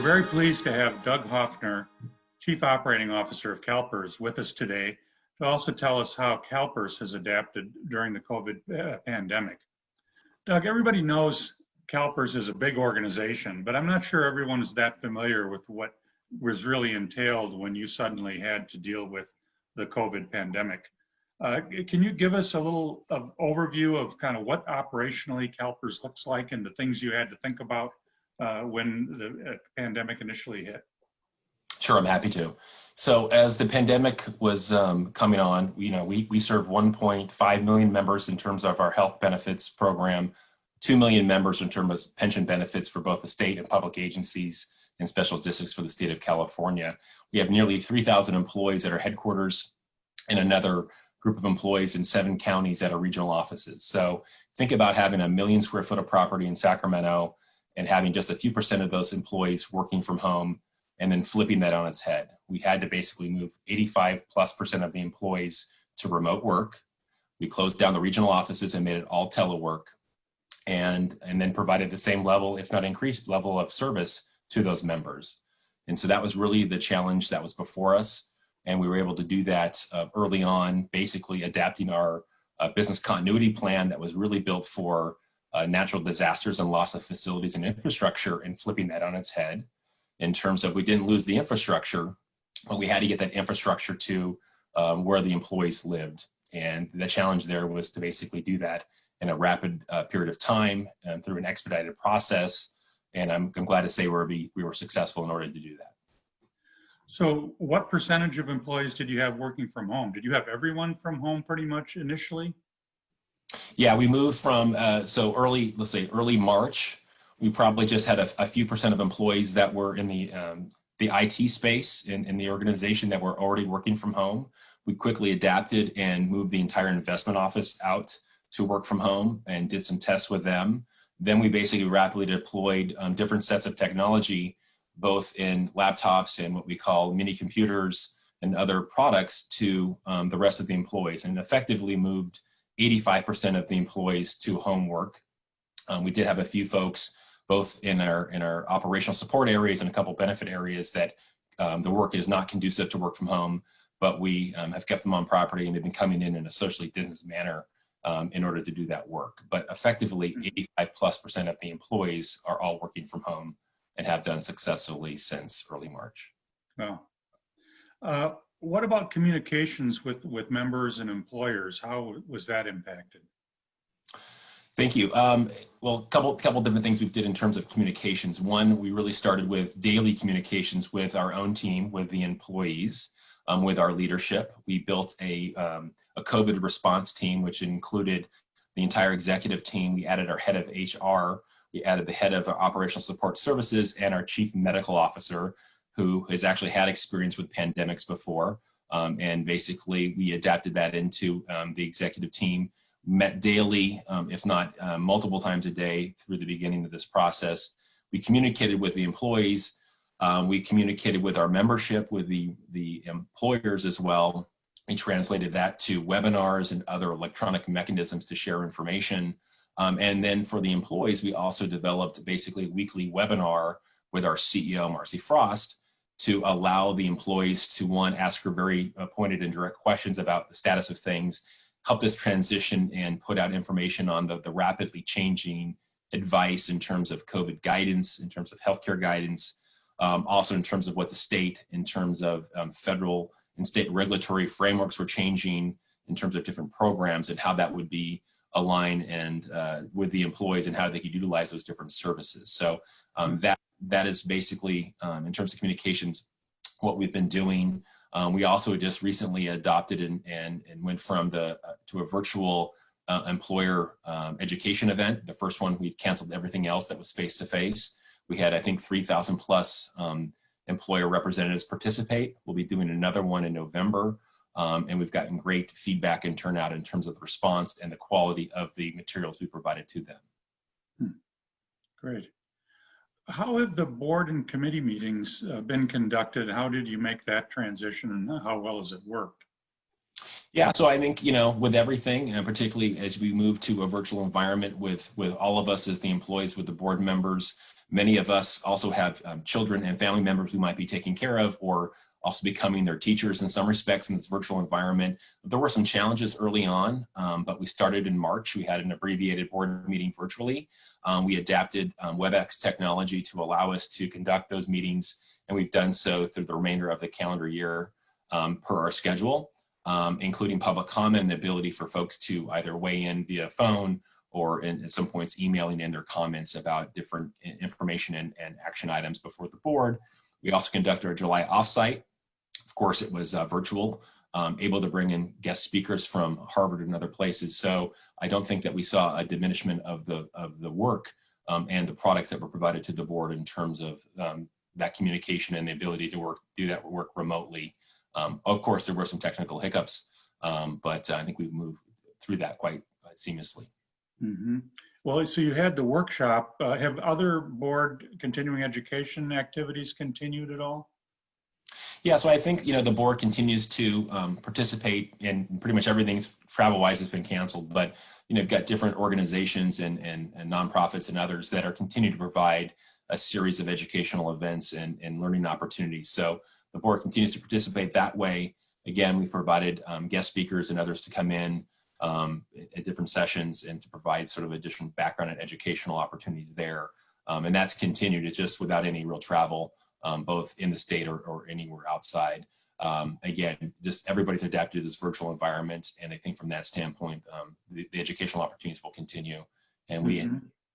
very pleased to have Doug Hoffner, Chief Operating Officer of CalPERS, with us today to also tell us how CalPERS has adapted during the COVID pandemic. Doug, everybody knows CalPERS is a big organization, but I'm not sure everyone is that familiar with what was really entailed when you suddenly had to deal with the COVID pandemic. Can you give us a little overview of kind of what operationally CalPERS looks like and the things you had to think about when the pandemic initially hit? Sure, I'm happy to. So as the pandemic was coming on, we serve 1.5 million members in terms of our health benefits program, 2 million members in terms of pension benefits for both the state and public agencies and special districts for the state of California. We have nearly 3,000 employees at our headquarters and another group of employees in 7 counties at our regional offices. So think about having 1 million square foot of property in Sacramento and having just a few % of those employees working from home and then flipping that on its head. We had to basically move 85+% of the employees to remote work. We closed down the regional offices and made it all telework and then provided the same level, if not increased level of service to those members. And so that was really the challenge that was before us. And we were able to do that early on, basically adapting our business continuity plan that was really built for natural disasters and loss of facilities and infrastructure and flipping that on its head in terms of we didn't lose the infrastructure, but we had to get that infrastructure to where the employees lived. And the challenge there was to basically do that in a rapid period of time and through an expedited process. And I'm glad to say we were successful in order to do that. So what percentage of employees did you have working from home? Did you have everyone from home pretty much initially? Yeah, we moved from, let's say early March, we probably just had a few % of employees that were in the IT space in the organization that were already working from home. We quickly adapted and moved the entire investment office out to work from home and did some tests with them. Then we basically rapidly deployed different sets of technology, both in laptops and what we call mini computers and other products to the rest of the employees, and effectively moved 85% of the employees to home work. We did have a few folks both in our operational support areas and a couple benefit areas that the work is not conducive to work from home, but we have kept them on property and they've been coming in a socially distanced manner in order to do that work. But effectively 85+% of the employees are all working from home and have done successfully since early March. Wow. What about communications with members and employers? How was that impacted? Thank you. Well, a couple different things we did in terms of communications. One, we really started with daily communications with our own team, with the employees, with our leadership. We built a COVID response team, which included the entire executive team. We added our head of HR. We added the head of operational support services and our chief medical officer, who has actually had experience with pandemics before. And basically, we adapted that into the executive team. Met daily, if not multiple times a day through the beginning of this process. We communicated with the employees. We communicated with our membership, with the employers as well. We translated that to webinars and other electronic mechanisms to share information. And then for the employees, we also developed basically a weekly webinar with our CEO, Marcy Frost, to allow the employees to, one, ask her very pointed and direct questions about the status of things, helped us transition and put out information on the rapidly changing advice in terms of COVID guidance, in terms of healthcare guidance, also in terms of what the state, in terms of federal and state regulatory frameworks were changing in terms of different programs and how that would be aligned and with the employees and how they could utilize those different services. So that is basically, in terms of communications, what we've been doing. We also just recently adopted and went from to a virtual employer education event. The first one, we canceled everything else that was face-to-face. We had, I think, 3,000 plus employer representatives participate. We'll be doing another one in November. And we've gotten great feedback and turnout in terms of the response and the quality of the materials we provided to them. Great. How have the board and committee meetings been conducted? How did you make that transition and how well has it worked? Yeah, so I think, with everything, and particularly as we move to a virtual environment with all of us as the employees, with the board members, many of us also have children and family members we might be taking care of, or also becoming their teachers in some respects in this virtual environment. There were some challenges early on, but we started in March. We had an abbreviated board meeting virtually. We adapted WebEx technology to allow us to conduct those meetings, and we've done so through the remainder of the calendar year per our schedule. Including public comment and the ability for folks to either weigh in via phone or at some points emailing in their comments about different information and action items before the board. We also conducted our July offsite. Of course, it was virtual, able to bring in guest speakers from Harvard and other places. So I don't think that we saw a diminishment of the work and the products that were provided to the board in terms of that communication and the ability to do that work remotely. Of course, there were some technical hiccups, but I think we've moved through that quite seamlessly. Mm-hmm. Well, so you had the workshop. Have other board continuing education activities continued at all? Yeah, so I think, the board continues to participate in pretty much everything's travel-wise has been canceled, but, you've got different organizations and nonprofits and others that are continuing to provide a series of educational events and learning opportunities. So the board continues to participate that way. Again, we've provided guest speakers and others to come in at different sessions and to provide sort of additional background and educational opportunities there. And that's continued. It's just without any real travel, both in the state or anywhere outside. Again, just everybody's adapted to this virtual environment. And I think from that standpoint, the educational opportunities will continue. And we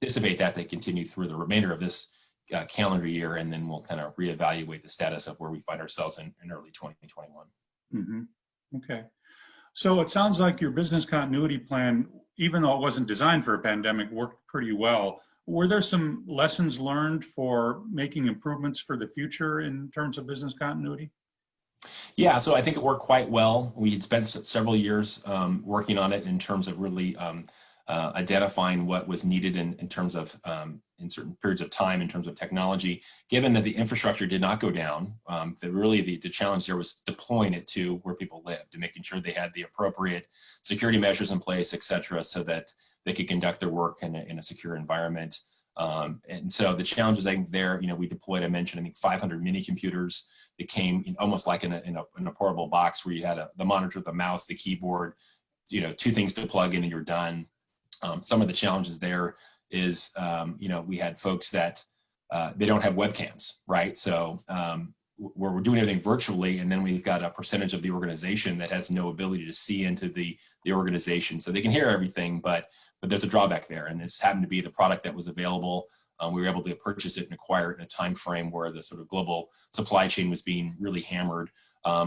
anticipate that they continue through the remainder of this calendar year, and then we'll kind of reevaluate the status of where we find ourselves in early 2021. Mm-hmm. Okay. So it sounds like your business continuity plan, even though it wasn't designed for a pandemic, worked pretty well. Were there some lessons learned for making improvements for the future in terms of business continuity? Yeah, so I think it worked quite well. We had spent several years working on it in terms of really identifying what was needed in terms of in certain periods of time in terms of technology. Given that the infrastructure did not go down, the challenge there was deploying it to where people lived and making sure they had the appropriate security measures in place, et cetera, so that they could conduct their work in a secure environment. And so the challenges I think there, we deployed, I mentioned, I think 500 mini computers that came almost like in a portable box where you had the monitor, the mouse, the keyboard, two things to plug in and you're done. Some of the challenges there is, we had folks that they don't have webcams, right? So we're doing everything virtually, and then we've got a percentage of the organization that has no ability to see into the organization. So they can hear everything, but there's a drawback there. And this happened to be the product that was available. We were able to purchase it and acquire it in a time frame where the sort of global supply chain was being really hammered.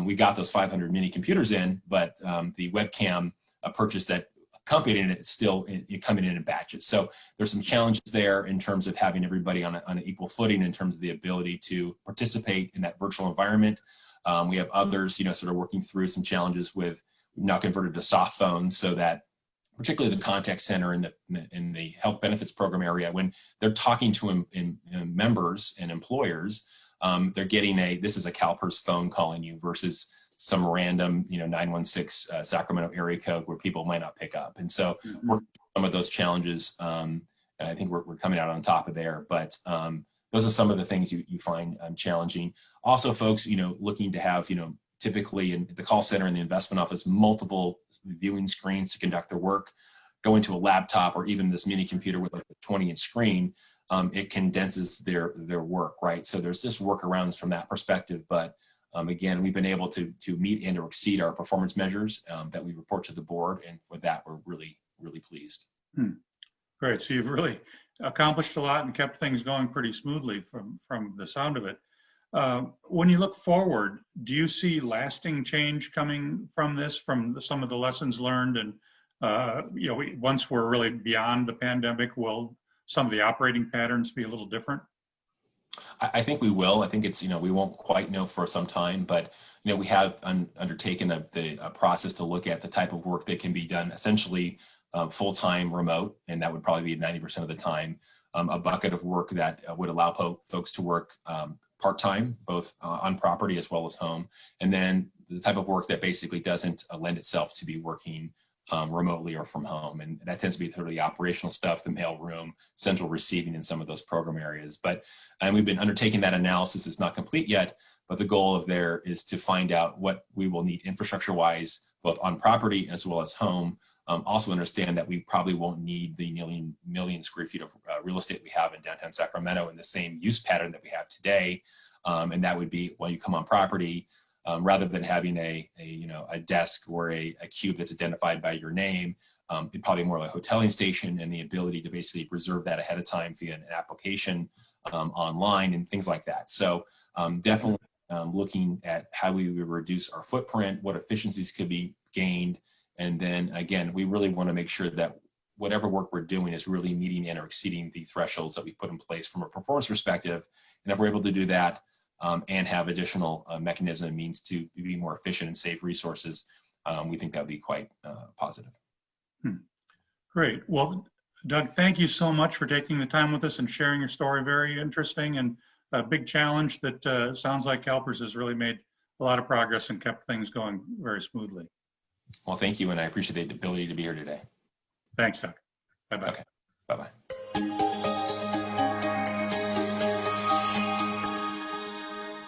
We got those 500 mini computers in, but the webcam purchase that accompanying it still coming in batches. So there's some challenges there in terms of having everybody on an equal footing in terms of the ability to participate in that virtual environment. We have others, sort of working through some challenges with now converted to soft phones, so that particularly the contact center in the health benefits program area, when they're talking to members and employers, they're getting this is a CalPERS phone calling you versus some random, 916 Sacramento area code where people might not pick up. And so we're some of those challenges. I think we're coming out on top of there, but those are some of the things you find challenging. Also, folks, looking to have, typically in the call center and the investment office, multiple viewing screens to conduct their work. Go into a laptop or even this mini computer with like a 20-inch screen, it condenses their work, right? So there's just workarounds from that perspective. But again, we've been able to meet and or exceed our performance measures that we report to the board. And for that, we're really, really pleased. Great. So you've really accomplished a lot and kept things going pretty smoothly from the sound of it. When you look forward, do you see lasting change coming from this, from some of the lessons learned? And, once we're really beyond the pandemic, will some of the operating patterns be a little different? I think we will. I think it's, we won't quite know for some time, but, we have undertaken a process to look at the type of work that can be done essentially full-time remote, and that would probably be 90% of the time. A bucket of work that would allow folks to work part-time, both on property as well as home. And then the type of work that basically doesn't lend itself to be working remotely or from home. And that tends to be sort of the operational stuff, the mail room, central receiving in some of those program areas. And we've been undertaking that analysis. It's not complete yet, but the goal of there is to find out what we will need infrastructure-wise, both on property as well as home. Also understand that we probably won't need the million square feet of real estate we have in downtown Sacramento in the same use pattern that we have today. And that would be when you come on property, rather than having a desk or a cube that's identified by your name, it'd probably more like a hoteling station, and the ability to basically reserve that ahead of time via an application online and things like that. So definitely looking at how we would reduce our footprint, what efficiencies could be gained. And then again, we really want to make sure that whatever work we're doing is really meeting and or exceeding the thresholds that we put in place from a performance perspective. And if we're able to do that and have additional mechanism and means to be more efficient and save resources, we think that would be quite positive. Great. Well, Doug, thank you so much for taking the time with us and sharing your story. Very interesting and a big challenge that sounds like CalPERS has really made a lot of progress and kept things going very smoothly. Well, thank you, and I appreciate the ability to be here today. Thanks, Doug. Bye-bye. Okay, bye-bye.